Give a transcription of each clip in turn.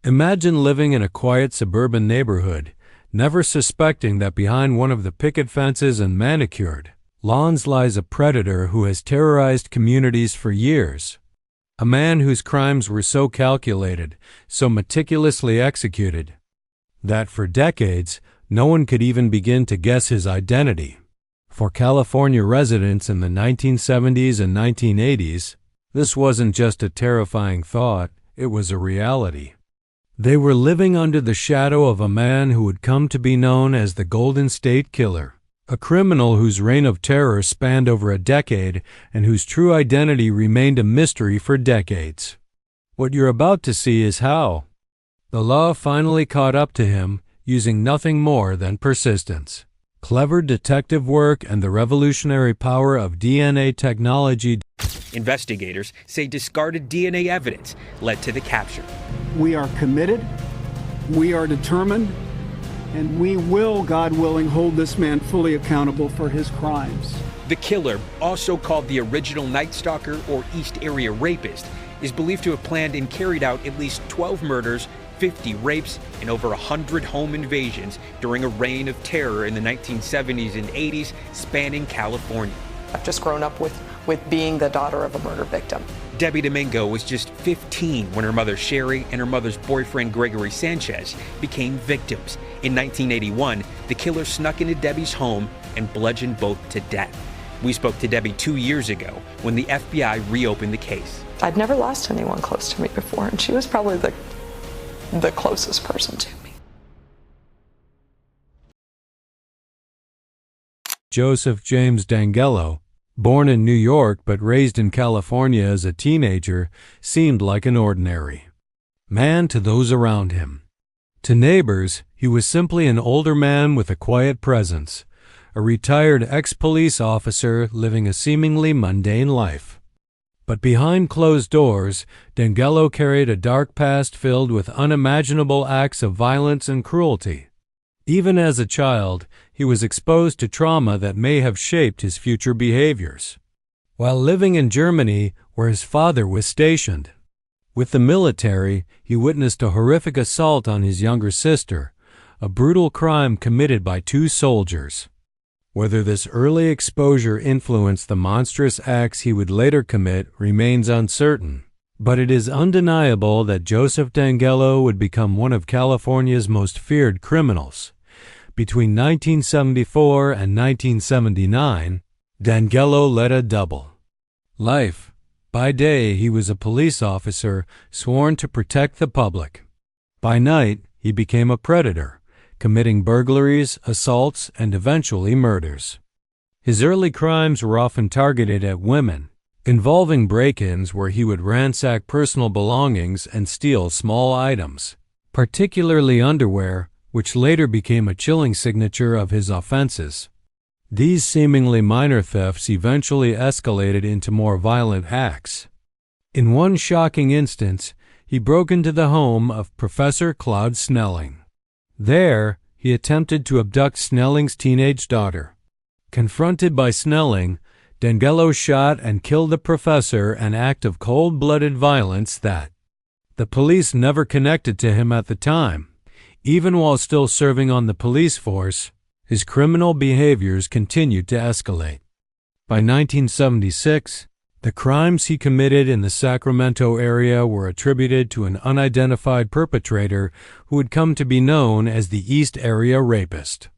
Imagine living in a quiet suburban neighborhood, never suspecting that behind one of the picket fences and manicured lawns lies a predator who has terrorized communities for years. A man whose crimes were so calculated, so meticulously executed, that for decades no one could even begin to guess his identity. For California residents in the 1970s and 1980s, this wasn't just a terrifying thought, it was a reality. They were living under the shadow of a man who would come to be known as the Golden State Killer, a criminal whose reign of terror spanned over a decade and whose true identity remained a mystery for decades. What you're about to see is how the law finally caught up to him, using nothing more than persistence, clever detective work, and the revolutionary power of DNA technology. Investigators say discarded DNA evidence led to the capture. We are committed, we are determined, and we will, God willing, hold this man fully accountable for his crimes. The killer, also called the original Night Stalker or East Area Rapist, is believed to have planned and carried out at least 12 murders, 50 rapes, and over 100 home invasions during a reign of terror in the 1970s and 80s, spanning California. I've just grown up with being the daughter of a murder victim. Debbie Domingo was just 15 when her mother Sherry and her mother's boyfriend Gregory Sanchez became victims. In 1981, the killer snuck into Debbie's home and bludgeoned both to death. We spoke to Debbie 2 years ago when the FBI reopened the case. I'd never lost anyone close to me before, and she was probably the closest person to me. Joseph James D'Angelo, born in New York but raised in California as a teenager, seemed like an ordinary man to those around him. To neighbors, he was simply an older man with a quiet presence, a retired ex-police officer living a seemingly mundane life. But behind closed doors, D'Angelo carried a dark past filled with unimaginable acts of violence and cruelty. Even as a child, he was exposed to trauma that may have shaped his future behaviors. While living in Germany, where his father was stationed with the military, he witnessed a horrific assault on his younger sister, a brutal crime committed by two soldiers. Whether this early exposure influenced the monstrous acts he would later commit remains uncertain, but it is undeniable that Joseph D'Angelo would become one of California's most feared criminals. Between 1974 and 1979, D'Angelo led a double life. By day, he was a police officer sworn to protect the public. By night, he became a predator, committing burglaries, assaults, and eventually murders. His early crimes were often targeted at women, involving break-ins where he would ransack personal belongings and steal small items, particularly underwear, which later became a chilling signature of his offenses. These seemingly minor thefts eventually escalated into more violent acts. In one shocking instance, he broke into the home of Professor Claude Snelling. There, he attempted to abduct Snelling's teenage daughter. Confronted by Snelling, D'Angelo shot and killed the professor, an act of cold-blooded violence that the police never connected to him at the time. Even while still serving on the police force, his criminal behaviors continued to escalate. By 1976, the crimes he committed in the Sacramento area were attributed to an unidentified perpetrator who would come to be known as the East Area Rapist.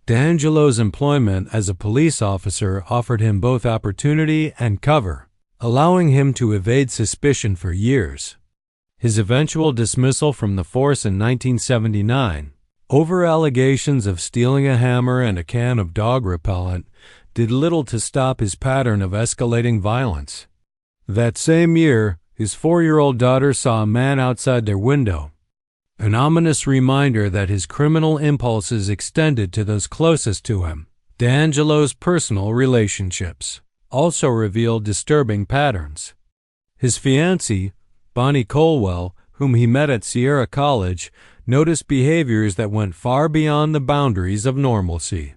D'Angelo's employment as a police officer offered him both opportunity and cover, allowing him to evade suspicion for years. His eventual dismissal from the force in 1979, over allegations of stealing a hammer and a can of dog repellent, did little to stop his pattern of escalating violence. That same year, his 4-year-old daughter saw a man outside their window, an ominous reminder that his criminal impulses extended to those closest to him. D'Angelo's personal relationships also revealed disturbing patterns. His fiancée, Bonnie Colwell, whom he met at Sierra College, noticed behaviors that went far beyond the boundaries of normalcy.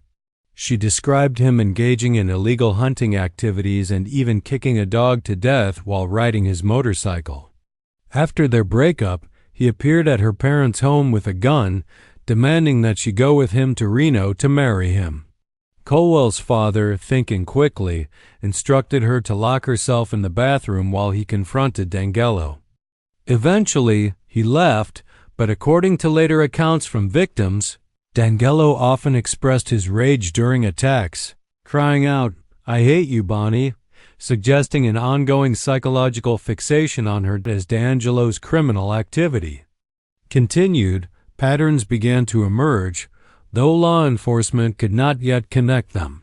She described him engaging in illegal hunting activities and even kicking a dog to death while riding his motorcycle. After their breakup, He appeared at her parents' home with a gun, demanding that she go with him to Reno to marry him. Colwell's father, thinking quickly, instructed her to lock herself in the bathroom while he confronted Dangello. Eventually, he left, but according to later accounts from victims, Dangello often expressed his rage during attacks, crying out, "I hate you, Bonnie," suggesting an ongoing psychological fixation on her as D'Angelo's criminal activity continued. Patterns began to emerge, though law enforcement could not yet connect them.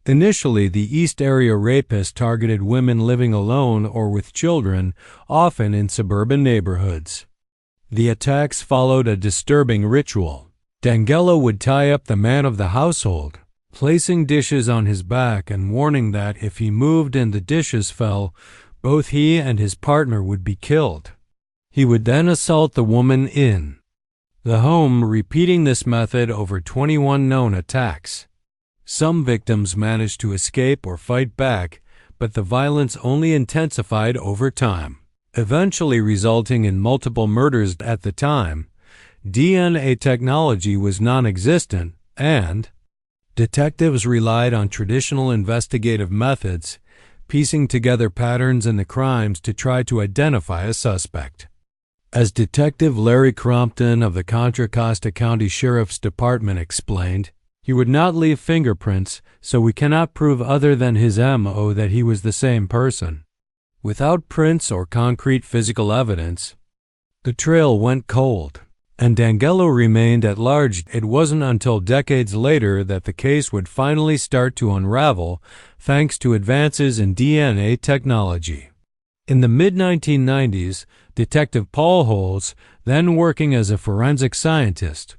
Initially, the East Area rapist targeted women living alone or with children, often in suburban neighborhoods. The attacks followed a disturbing ritual. Dangello would tie up the man of the household, placing dishes on his back and warning that if he moved and the dishes fell, both he and his partner would be killed. He would then assault the woman in the home, repeating this method over 21 known attacks. Some victims managed to escape or fight back, but the violence only intensified over time, eventually resulting in multiple murders. At the time, DNA technology was non-existent, and detectives relied on traditional investigative methods, piecing together patterns in the crimes to try to identify a suspect. As Detective Larry Crompton of the Contra Costa County Sheriff's Department explained, he would not leave fingerprints, so we cannot prove other than his MO that he was the same person. Without prints or concrete physical evidence, the trail went cold, and Dangello remained at large. It wasn't until decades later that the case would finally start to unravel, thanks to advances in DNA technology. In the mid-1990s, Detective Paul Holes, then working as a forensic scientist,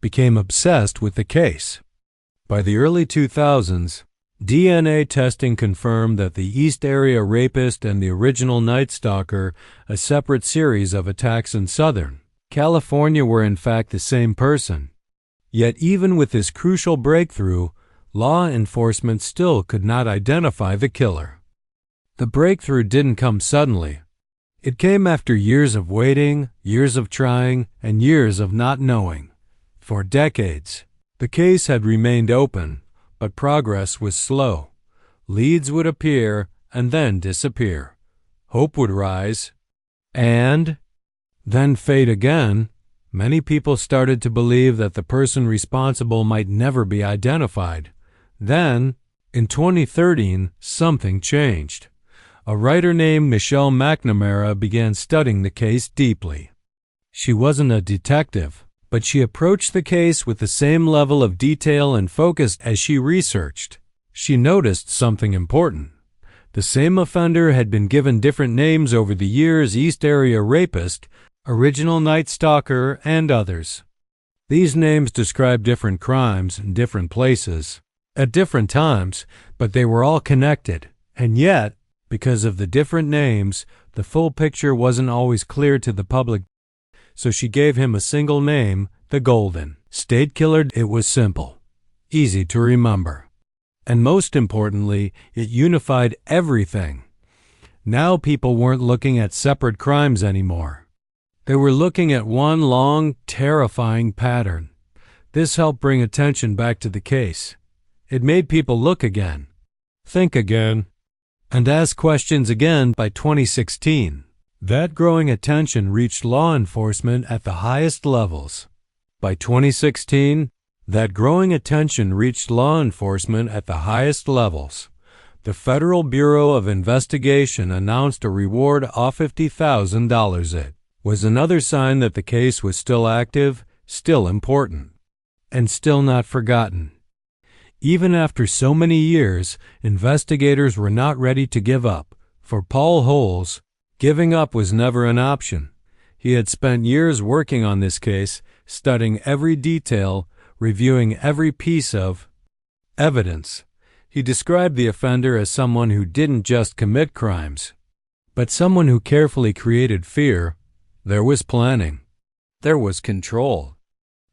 became obsessed with the case. By the early 2000s, DNA testing confirmed that the East Area rapist and the original Night Stalker, a separate series of attacks in Southern California, were in fact the same person. Yet even with this crucial breakthrough, law enforcement still could not identify the killer. The breakthrough didn't come suddenly. It came after years of waiting, years of trying, and years of not knowing. For decades, the case had remained open, but progress was slow. Leads would appear and then disappear. Hope would rise, and then fade again. Many people started to believe that the person responsible might never be identified. Then, in 2013, something changed. A writer named Michelle McNamara began studying the case deeply. She wasn't a detective, but she approached the case with the same level of detail and focus as she researched. She noticed something important. The same offender had been given different names over the years: East Area Rapist, Original Night Stalker, and others. These names describe different crimes in different places, at different times, but they were all connected. And yet, because of the different names, the full picture wasn't always clear to the public. So she gave him a single name, the Golden State Killer. It was simple, easy to remember, and most importantly, it unified everything. Now people weren't looking at separate crimes anymore. They were looking at one long, terrifying pattern. This helped bring attention back to the case. It made people look again, think again, and ask questions again. By 2016, that growing attention reached law enforcement at the highest levels. By 2016, that growing attention reached law enforcement at the highest levels. The Federal Bureau of Investigation announced a reward of $50,000. It was another sign that the case was still active, still important, and still not forgotten. Even after so many years, investigators were not ready to give up. For Paul Holes, giving up was never an option. He had spent years working on this case, studying every detail, reviewing every piece of evidence. He described the offender as someone who didn't just commit crimes, but someone who carefully created fear. There was planning. There was control.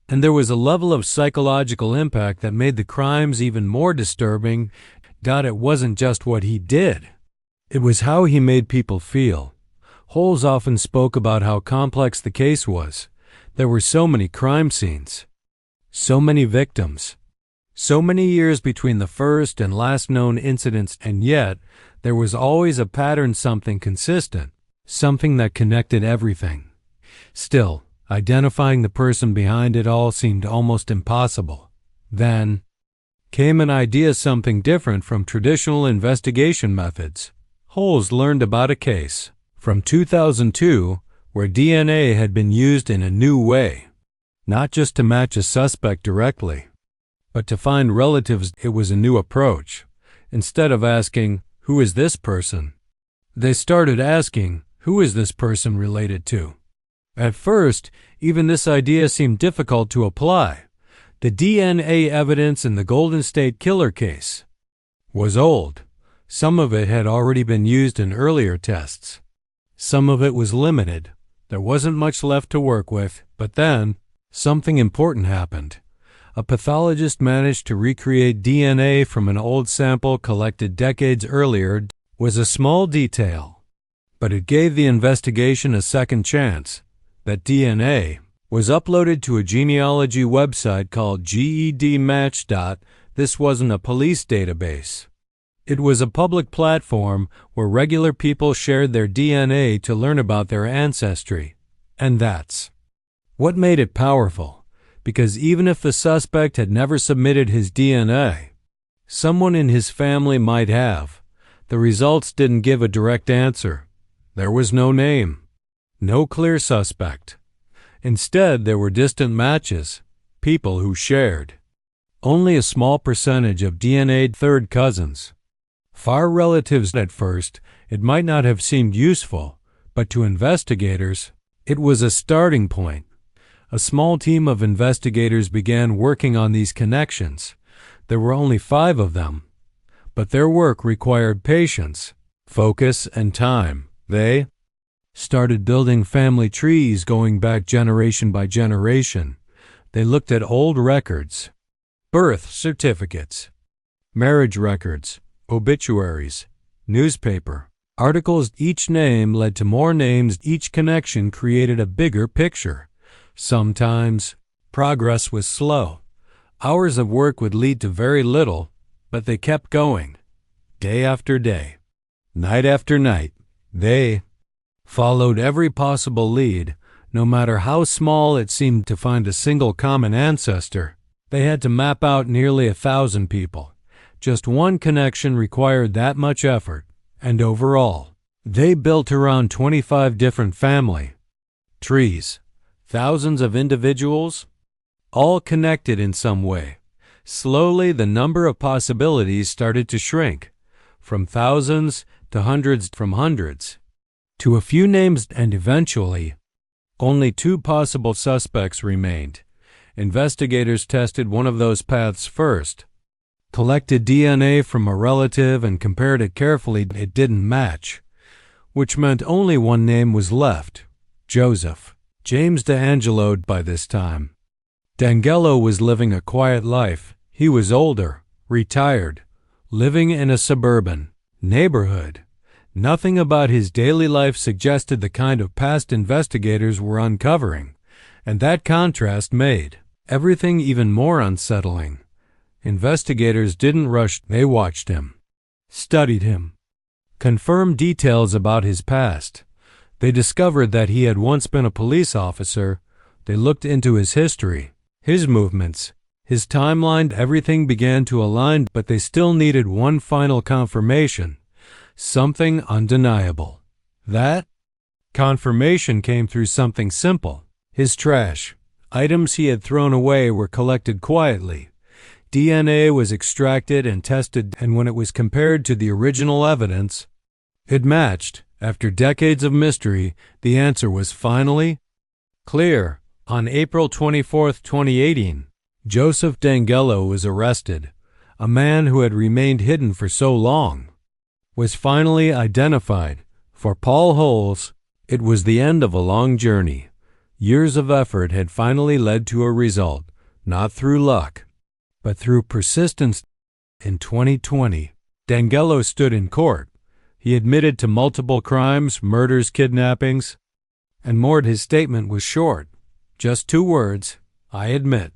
And there was a level of psychological impact that made the crimes even more disturbing. It wasn't just what he did. It was how he made people feel. Holes often spoke about how complex the case was. There were so many crime scenes, so many victims, so many years between the first and last known incidents, and yet there was always a pattern, something consistent, something that connected everything. Still, identifying the person behind it all seemed almost impossible. Then came an idea, something different from traditional investigation methods. Holes learned about a case from 2002 where DNA had been used in a new way, not just to match a suspect directly, but to find relatives. It was a new approach. Instead of asking, "Who is this person?" they started asking, "Who is this person related to?" At first, even this idea seemed difficult to apply. The DNA evidence in the Golden State Killer case was old. Some of it had already been used in earlier tests. Some of it was limited. There wasn't much left to work with. But then, something important happened. A pathologist managed to recreate DNA from an old sample collected decades earlier. Was a small detail, but it gave the investigation a second chance. That DNA was uploaded to a genealogy website called GEDmatch. This wasn't a police database. It was a public platform where regular people shared their DNA to learn about their ancestry. And that's what made it powerful, because even if the suspect had never submitted his DNA, someone in his family might have. The results didn't give a direct answer. There was no name, no clear suspect. Instead, there were distant matches, people who shared only a small percentage of DNA, third cousins, far relatives. At first, it might not have seemed useful, but to investigators, it was a starting point. A small team of investigators began working on these connections. There were only 5 of them, but their work required patience, focus, and time. They started building family trees going back generation by generation. They looked at old records, birth certificates, marriage records, obituaries, newspaper articles. Each name led to more names. Each connection created a bigger picture. Sometimes progress was slow. Hours of work would lead to very little, but they kept going. Day after day, night after night, they followed every possible lead, no matter how small it seemed. To find a single common ancestor, they had to map out nearly 1,000 people. Just one connection required that much effort, and overall, they built around 25 different family trees, thousands of individuals, all connected in some way. Slowly, the number of possibilities started to shrink, from thousands to hundreds, from hundreds to a few names, and eventually, only 2 possible suspects remained. Investigators tested one of those paths first, collected DNA from a relative and compared it carefully. It didn't match, which meant only one name was left: Joseph James D'Angelo. By this time, D'Angelo was living a quiet life. He was older, retired, living in a suburban neighborhood. Nothing about his daily life suggested the kind of past investigators were uncovering, and that contrast made everything even more unsettling. Investigators didn't rush. They watched him, studied him, confirmed details about his past. They discovered that he had once been a police officer. They looked into his history, his movements, his timeline. Everything began to align, but they still needed one final confirmation. Something undeniable. That confirmation came through something simple. His trash. Items he had thrown away were collected quietly. DNA was extracted and tested, and when it was compared to the original evidence, it matched. After decades of mystery, the answer was finally clear. On April 24, 2018, Joseph D'Angelo was arrested. A man who had remained hidden for so long was finally identified. For Paul Holes, it was the end of a long journey. Years of effort had finally led to a result, not through luck, but through persistence. In 2020, D'Angelo stood in court. He admitted to multiple crimes, murders, kidnappings, and more. His statement was short, just 2 words, "I admit."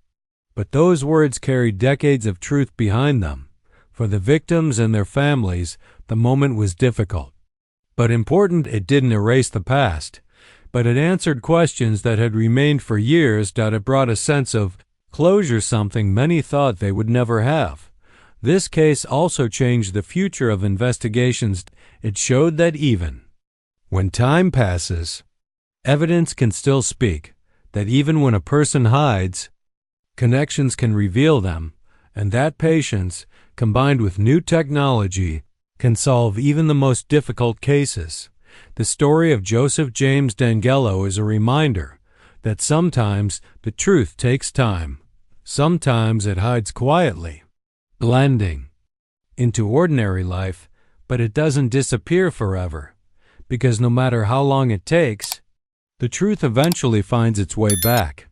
But those words carried decades of truth behind them. For the victims and their families, the moment was difficult, but important. It didn't erase the past, but it answered questions that had remained for years. It brought a sense of closure, something many thought they would never have. This case also changed the future of investigations. It showed that even when time passes, evidence can still speak, that even when a person hides, connections can reveal them, and that patience, combined with new technology, can solve even the most difficult cases. The story of Joseph James D'Angelo is a reminder that sometimes the truth takes time. Sometimes it hides quietly, blending into ordinary life, but it doesn't disappear forever, because no matter how long it takes, the truth eventually finds its way back.